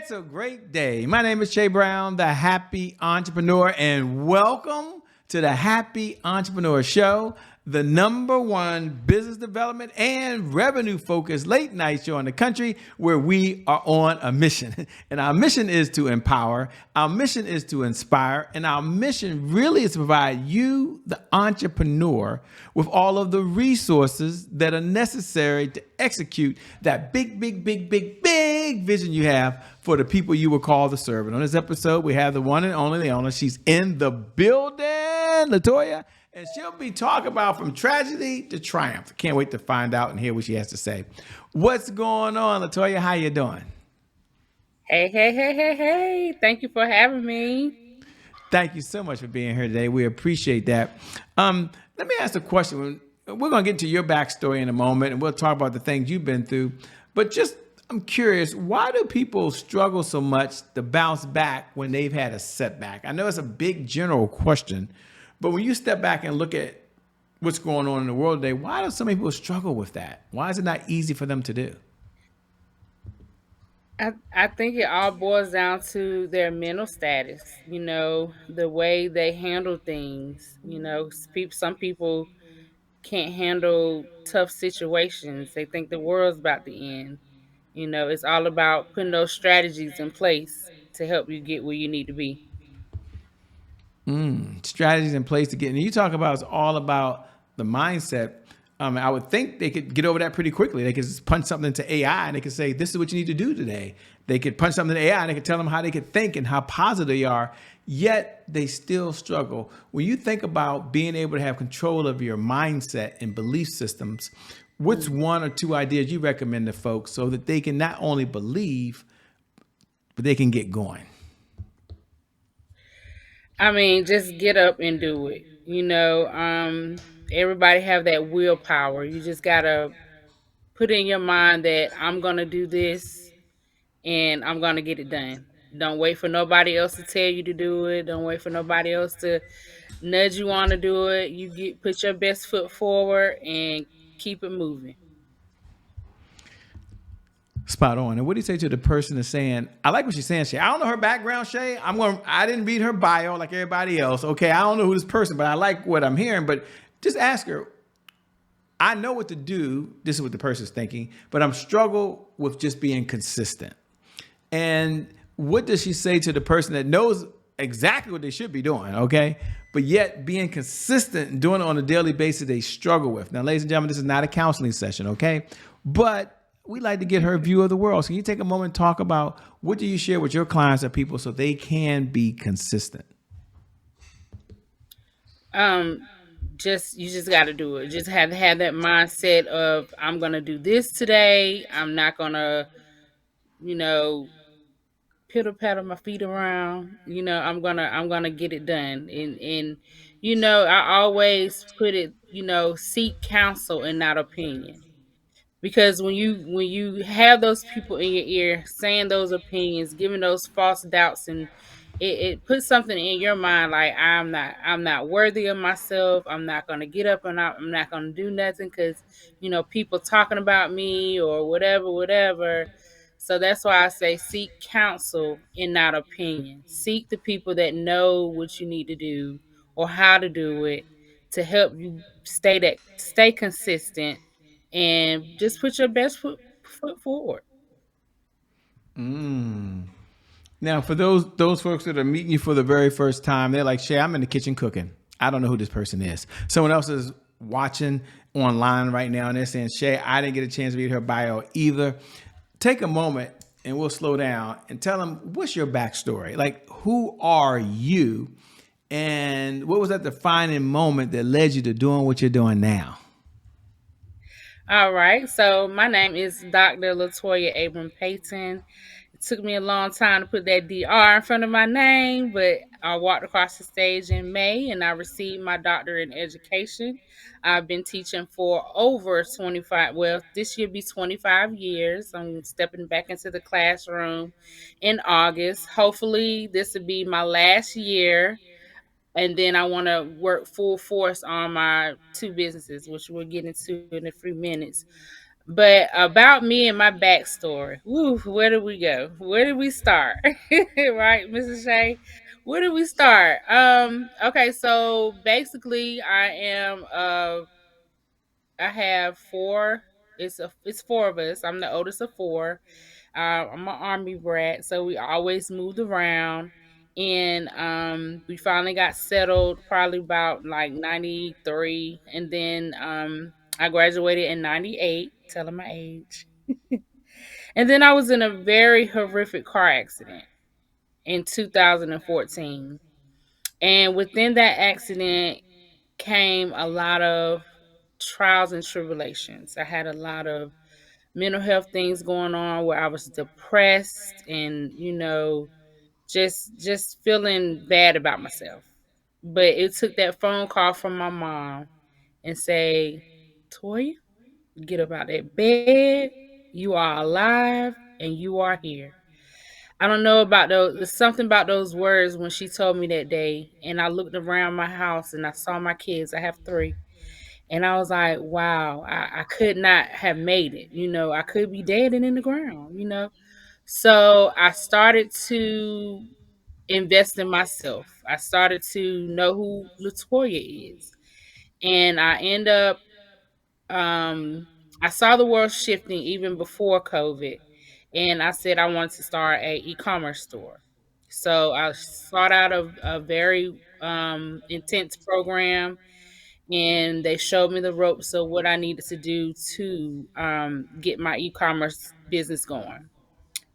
It's a great day. My name is Shay Brown, the Happy Entrepreneur, and welcome to the Happy Entrepreneur Show, the number one business development and revenue focused late night show in the country where we are on a mission. And our mission is to empower, our mission is to inspire, and our mission really is to provide you, the entrepreneur, with all of the resources that are necessary to execute that big vision you have for the people you were called to serve. And on this episode, we have the one and only Leona. She's in the building, LaToya, and she'll be talking about from tragedy to triumph. Can't wait to find out and hear what she has to say. What's going on, LaToya? How you doing? Hey. Thank you for having me. Thank you so much for being here today. We appreciate that. Let me ask a question. We're going to get into your backstory in a moment, and we'll talk about the things you've been through. But just, I'm curious, why do people struggle so much to bounce back when they've had a setback? I know it's a big general question, but when you step back and look at what's going on in the world today, why do so many people struggle with that? Why is it not easy for them to do? I think it all boils down to their mental status, the way they handle things. Some people can't handle tough situations. They think the world's about to end. It's all about putting those strategies in place to help you get where you need to be. Strategies in place to get. And you talk about it's all about the mindset. I would think they could get over that pretty quickly. They could just punch something into AI and they could say, "This is what you need to do today." They could punch something into AI and they could tell them how they could think and how positive they are. Yet they still struggle. When you think about being able to have control of your mindset and belief systems, what's one or two ideas you recommend to folks so that they can not only believe, but they can get going? I mean, just get up and do it. Everybody have that willpower. You just gotta put in your mind that I'm gonna do this and I'm gonna get it done. Don't wait for nobody else to tell you to do it. Don't wait for nobody else to nudge you on to do it. Put your best foot forward and keep it moving. Spot on. And what do you say to the person that's saying, I like what she's saying, Shay. I don't know her background, Shay. I didn't read her bio like everybody else. Okay. I don't know who this person, but I like what I'm hearing. But just ask her, I know what to do. This is what the person's thinking, but I'm struggle with just being consistent. And what does she say to the person that knows exactly what they should be doing? Okay. But yet being consistent and doing it on a daily basis, they struggle with. Now, ladies and gentlemen, this is not a counseling session. Okay. But we like to get her view of the world. So can you take a moment and talk about what do you share with your clients or people so they can be consistent? Um, you just got to do it. Just have to have that mindset of I'm gonna do this today. I'm not gonna, you know, pitter patter my feet around. I'm gonna get it done. And I always put it. Seek counsel and not opinion. Because when you have those people in your ear saying those opinions, giving those false doubts, and it puts something in your mind like I'm not worthy of myself. I'm not gonna get up and I'm not gonna do nothing because people talking about me or whatever. So that's why I say seek counsel and not opinion. Seek the people that know what you need to do or how to do it to help you stay consistent and just put your best foot forward. Now, for those folks that are meeting you for the very first time, they're like, Shay, I'm in the kitchen cooking. I don't know who this person is. Someone else is watching online right now and they're saying, Shay, I didn't get a chance to read her bio either. Take a moment and we'll slow down and tell them, what's your backstory? Like, who are you? And what was that defining moment that led you to doing what you're doing now? All right. So my name is Dr. LaToya Abram-Payton. It took me a long time to put that DR in front of my name, but I walked across the stage in May and I received my doctorate in education. I've been teaching for over 25, well, this year be 25 years. I'm stepping back into the classroom in August. Hopefully, this will be my last year, and then I want to work full force on my two businesses, which we'll get into in a few minutes. But about me and my backstory, woo, where did we go? Where did we start? Right, Mrs. Shay? Where did we start? Okay, so basically I have four. It's four of us. I'm the oldest of four. I'm an army brat, so we always moved around. And we finally got settled probably about like 93. And then I graduated in 98, telling my age. And then I was in a very horrific car accident in 2014. And within that accident came a lot of trials and tribulations. I had a lot of mental health things going on where I was depressed and, just feeling bad about myself. But it took that phone call from my mom and say, "Toya, get up out that bed. You are alive and you are here." I don't know about those. There's something about those words when she told me that day. And I looked around my house and I saw my kids. I have three. And I was like, wow, I could not have made it. I could be dead and in the ground. So I started to invest in myself. I started to know who LaToya is. And I end up I saw the world shifting even before COVID, and I said I wanted to start a e-commerce store. So I sought out a very intense program, and they showed me the ropes of what I needed to do to get my e-commerce business going.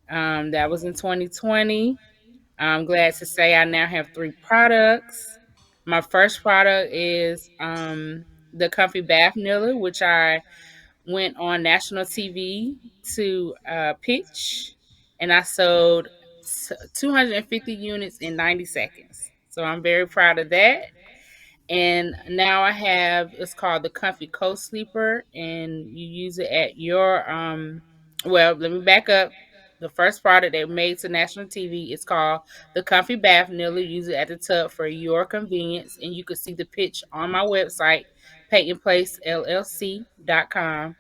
That was in 2020. I'm glad to say I now have three products. My first product is the Comfy Bath Kneeler, which I went on national TV to pitch, and I sold 250 units in 90 seconds. So I'm very proud of that. And now I have it's called the Comfy Co-Sleeper, and you use it at your well, let me back up. The first product they made to national TV is called the Comfy Bath Kneeler. Use it at the tub for your convenience, and you can see the pitch on my website, paytonplacellc.com.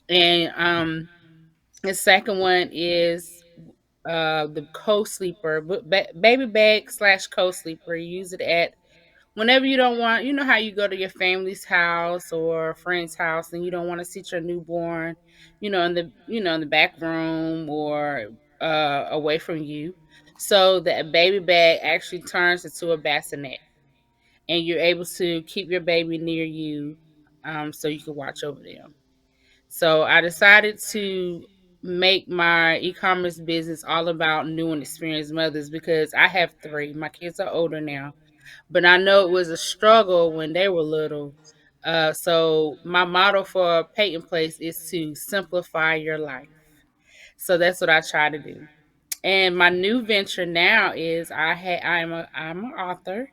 And the second one is the co-sleeper, baby bag slash co-sleeper. You use it at whenever you don't want, how you go to your family's house or a friend's house and you don't want to sit your newborn, in the back room or away from you. So that baby bag actually turns into a bassinet, and you're able to keep your baby near you, so you can watch over them. So I decided to make my e-commerce business all about new and experienced mothers because I have three. My kids are older now, but I know it was a struggle when they were little. So my motto for Peyton Place is to simplify your life. So that's what I try to do. And my new venture now is I'm an author.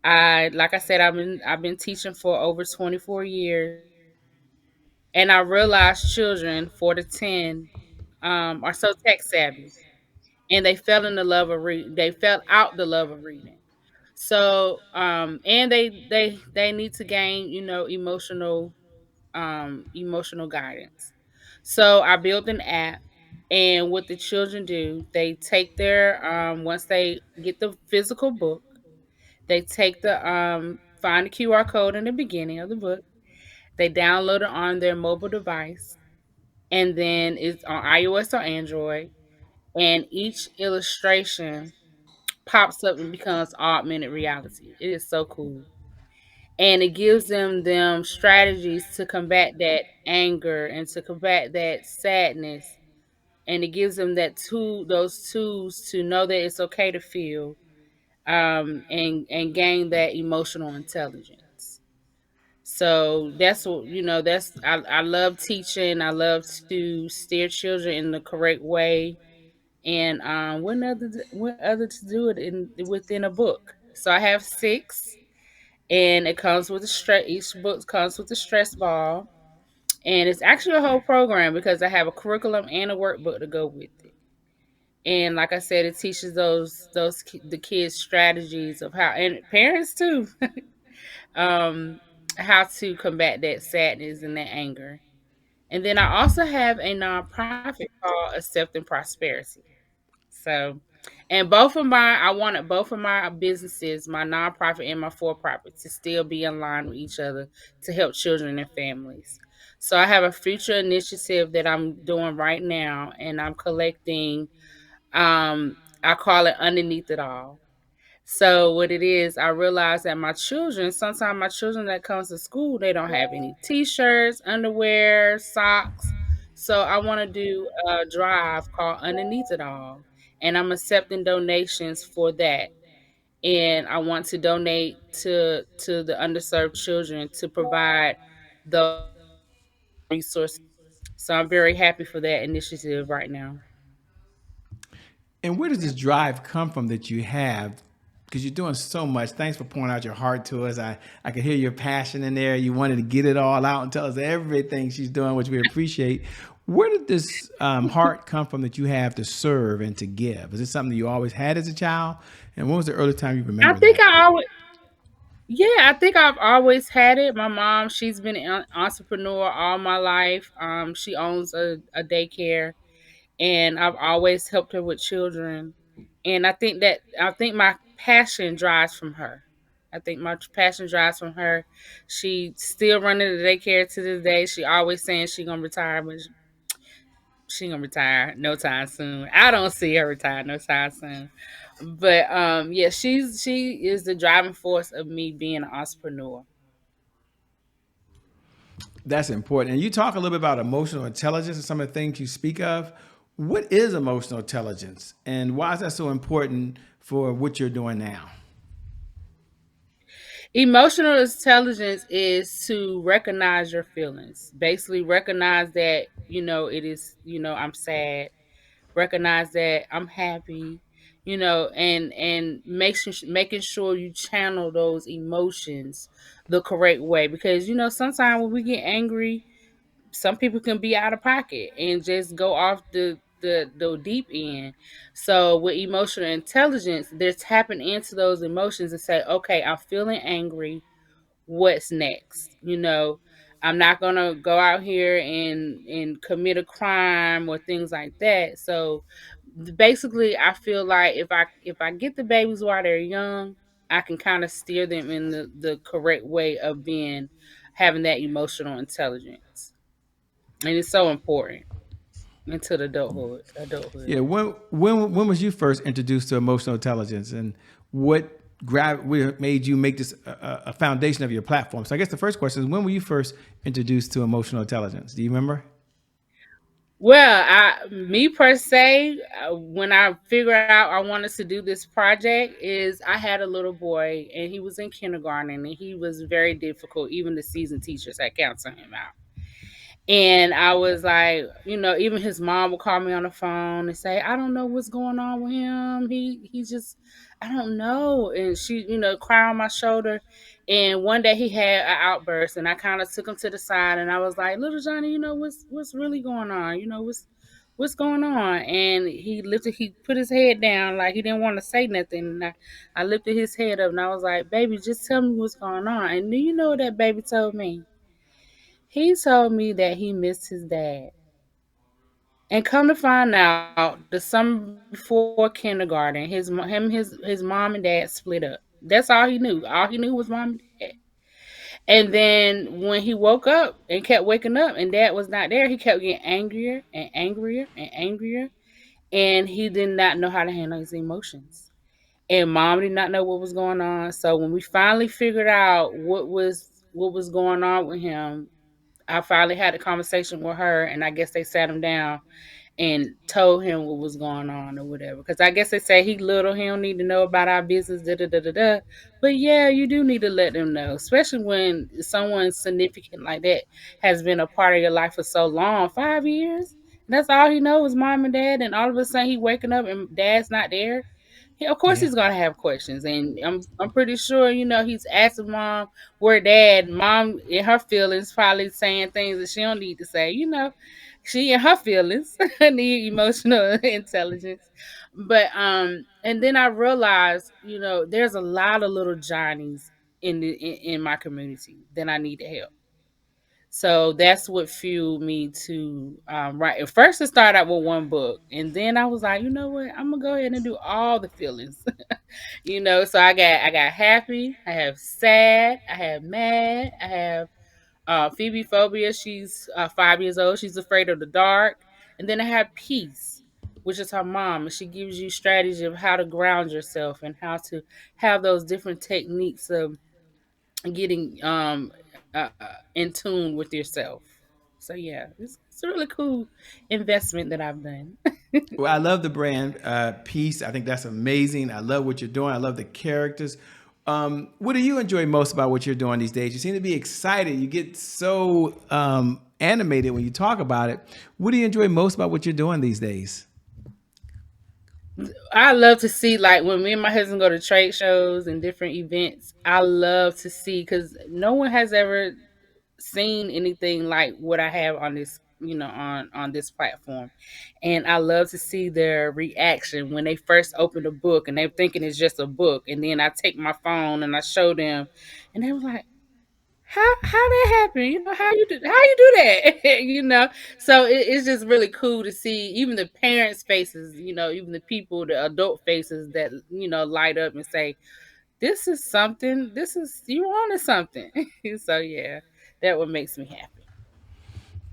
I like I said I've been teaching for over 24 years, and I realized children 4 to 10 are so tech savvy, and they fell in the love of reading. They fell out the love of reading. So, and they need to gain, emotional guidance. So I built an app, and what the children do, they take their once they get the physical book, they take the find the QR code in the beginning of the book, they download it on their mobile device, and then it's on iOS or Android, and each illustration pops up and becomes augmented reality. It is so cool. And it gives them strategies to combat that anger and to combat that sadness. And it gives them those tools to know that it's okay to feel, and gain that emotional intelligence. So that's what that's I love teaching. I love to steer children in the correct way, and when other to do it within a book. So I have six, and it comes with a stress. Each book comes with a stress ball, and it's actually a whole program because I have a curriculum and a workbook to go with it. And like I said, it teaches the kids strategies of how, and parents too, um, how to combat that sadness and that anger. And then I also have a nonprofit called Accepting Prosperity. So, and both of my, I wanted both of my businesses, my nonprofit and my for profit, to still be in line with each other to help children and families. So, I have a future initiative that I'm doing right now, and I'm collecting, I call it Underneath It All. So what it is, I realize that my children, sometimes my children that comes to school, they don't have any t-shirts, underwear, socks. So I want to do a drive called Underneath It All. And I'm accepting donations for that. And I want to donate to the underserved children to provide the resources. So I'm very happy for that initiative right now. And where does this drive come from that you have? Because you're doing so much. Thanks for pouring out your heart to us. I could hear your passion in there. You wanted to get it all out and tell us everything she's doing, which we appreciate. Where did this heart come from that you have to serve and to give? Is it something that you always had as a child? And when was the earliest time you I remember think that? I always Yeah, I think I've always had it. My mom, she's been an entrepreneur all my life. She owns a daycare, and I've always helped her with children. And I think my passion drives from her. I think my passion drives from her. She still running the daycare to this day. She always saying she gonna retire, but she gonna retire no time soon. I don't see her retire no time soon. But yeah, she is the driving force of me being an entrepreneur. That's important. And you talk a little bit about emotional intelligence and some of the things you speak of. What is emotional intelligence and why is that so important for what you're doing now? Emotional intelligence is to recognize your feelings. Basically recognize that, it is, I'm sad. Recognize that I'm happy, and making sure you channel those emotions the correct way, because sometimes when we get angry, some people can be out of pocket and just go off the deep end. So with emotional intelligence, they're tapping into those emotions and say, okay, I'm feeling angry. What's next? I'm not gonna go out here and commit a crime or things like that. So basically, I feel like if I get the babies while they're young, I can kind of steer them in the correct way of being having that emotional intelligence, and it's so important into the adulthood. Yeah, when was you first introduced to emotional intelligence, and what made you make this a foundation of your platform? So I guess the first question is, when were you first introduced to emotional intelligence? Do you remember? Well, me per se, when I figured out I wanted to do this project, is I had a little boy and he was in kindergarten and he was very difficult. Even the seasoned teachers had counseled him out. And I was like, even his mom would call me on the phone and say, I don't know what's going on with him. He's just, I don't know. And she, cry on my shoulder. And one day he had an outburst, and I kind of took him to the side, and I was like, "Little Johnny, what's really going on? What's going on?" And he put his head down like he didn't want to say nothing. And I lifted his head up, and I was like, "Baby, just tell me what's going on." And do you know what that baby told me? He told me that he missed his dad. And come to find out, the summer before kindergarten, his mom and dad split up. That's all he knew. All he knew was mom and dad. And then when he woke up and kept waking up and dad was not there, he kept getting angrier and angrier and angrier. And he did not know how to handle his emotions. And mom did not know what was going on. So when we finally figured out what was going on with him, I finally had a conversation with her, and I guess they sat him down and told him what was going on or whatever. Because I guess they say he little, he don't need to know about our business, da da da da da. But yeah, you do need to let them know, especially when someone significant like that has been a part of your life for so long, 5 years. That's all he knows is mom and dad, and all of a sudden he waking up and dad's not there. Of course Yeah. he's gonna have questions, and I'm pretty sure he's asking mom where dad. Mom in her feelings probably saying things that she don't need to say. She in her feelings need emotional intelligence. But and then I realized there's a lot of little Johnnies in my community that I need to help. So that's what fueled me to write. At first, it started out with one book, and then I was like, you know what? I'm gonna go ahead and do all the feelings. So I got happy, I have sad, I have mad, I have Phoebe phobia. She's 5 years old. She's afraid of the dark, and then I have peace, which is her mom, and she gives you strategy of how to ground yourself and how to have those different techniques of getting in tune with yourself. So yeah, it's a really cool investment that I've done. Well, I love the brand piece. I think that's amazing. I love what you're doing. I love the characters. What do you enjoy most about what you're doing these days? You seem to be excited. You get so animated when you talk about it. What do you enjoy most about what you're doing these days? I love to see, like, when me and my husband go to trade shows and different events. I love to see, because no one has ever seen anything like what I have on this, on this platform. And I love to see their reaction when they first open the book and they're thinking it's just a book. And then I take my phone and I show them, and they were like, how that happen? How you do that? So it's just really cool to see even the parents' faces, even the people, the adult faces that light up and say, this is something. This is you on to something. So yeah, that what makes me happy.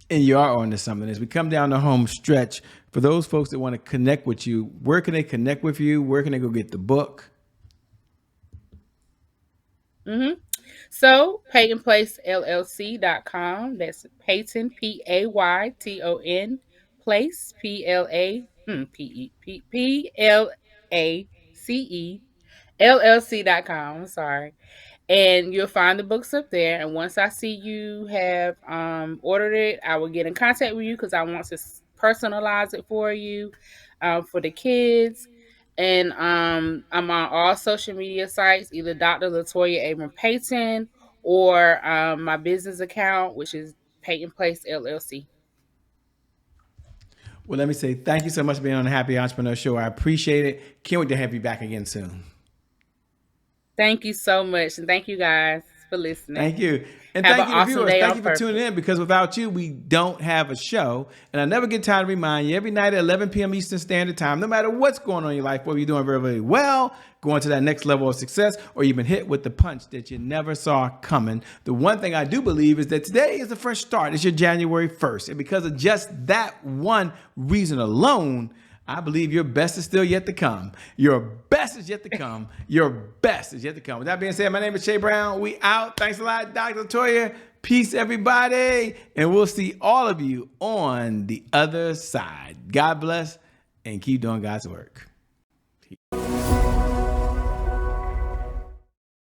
And you are on to something. As we come down the home stretch, for those folks that want to connect with you, where can they connect with you? Where can they go get the book? hmm So PaytonPlaceLLC.com. That's Payton, Payton place, PLACE LLC.com. Sorry. And you'll find the books up there. And once I see you have ordered it, I will get in contact with you, because I want to personalize it for you, for the kids. And I'm on all social media sites, either Dr. LaToya Abram-Payton or my business account, which is Payton Place LLC. Well, let me say thank you so much for being on the Happy Entrepreneur Show. I appreciate it. Can't wait to have you back again soon. Thank you so much. And thank you guys for listening. Thank you. And Have an thank you to awesome viewers. day Thank on you for tuning purpose. in, because without you, we don't have a show. And I never get tired of reminding you every night at 11 p.m. Eastern Standard Time, no matter what's going on in your life, whether you're doing very, very well, going to that next level of success, or you've been hit with the punch that you never saw coming. The one thing I do believe is that today is a fresh start. It's your January 1st. And because of just that one reason alone, I believe your best is still yet to come. Your best is yet to come. Your best is yet to come. With that being said, my name is Shay Brown. We out. Thanks a lot, Dr. LaToya. Peace, everybody. And we'll see all of you on the other side. God bless, and keep doing God's work. Peace.